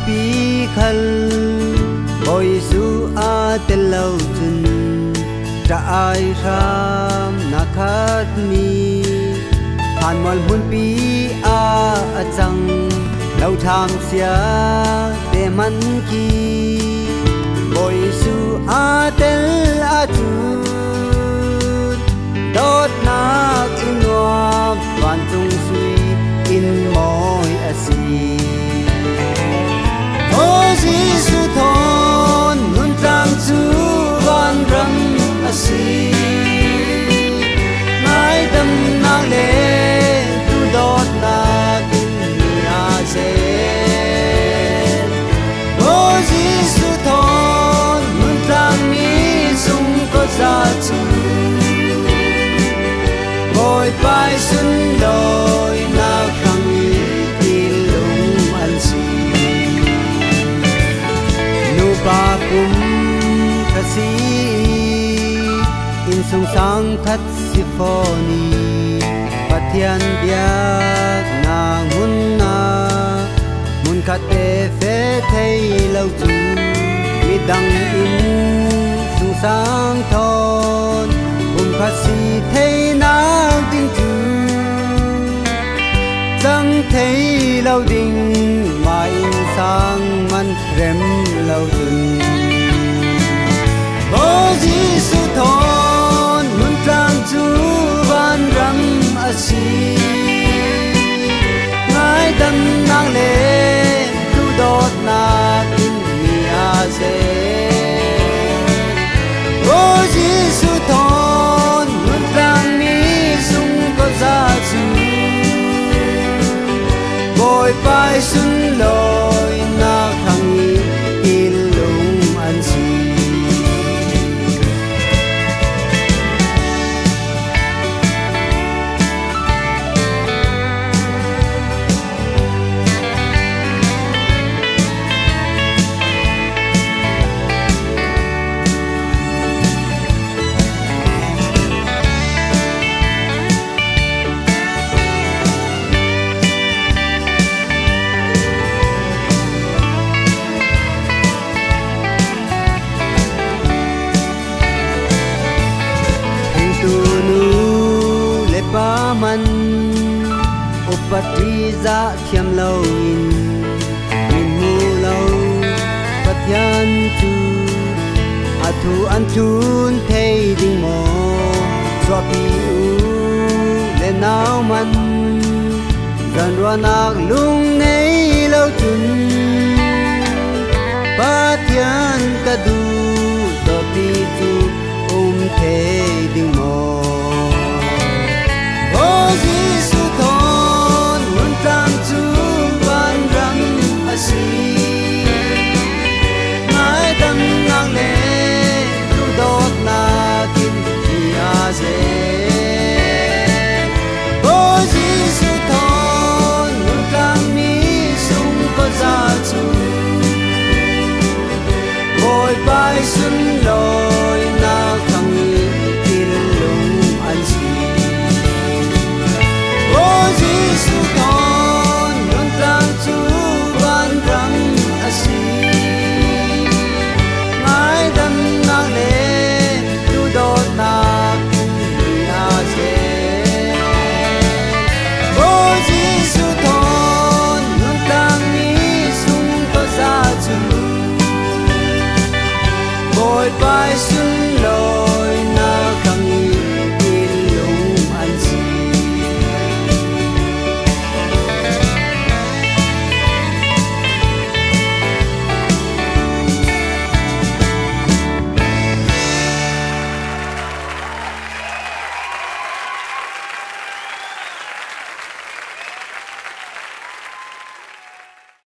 pi khal boy su a tel lo chun tra ai ram na khat mi han mol hun pi a chang lâu tham sia te man ki boy su a tel a chu đốt nát in noam van tung suy in moi a si o Giêsu thon nun trang chu van ram a si nai dam na le tu đốt nát in nia se o Giêsu thon nun trang mi sung có za chu ngồi vai xuân đôi nào khăng tin lung ăn si nu ba kum kasi in sung sang thắt si phoni pathian biak na mun khat te fe thei lâu chu mi dang in sung sang thon khát si thấy nắng tinh tu chẳng thấy lâu đình mà in sang man rem lâu dừng o Giêsu thon mun trang chu van ram a si ngai dan nang le tu dot na in mi a se o Giêsu thon ra chu bồi vai xuân lội na khăng in lung an si man upati za thiam lâu in mu lâu pathian chu athu an thun thei ding mo so pi u le nau man zan ro nak lung nei lâu chun pathian ka du so pi chu thei ding mo o Giêsu thon mun trang chu van ram a si ngai dam nang le tu dot na kin ia ze o Giêsu thon mun trang mi sung có za chu ngồi vai xuân lo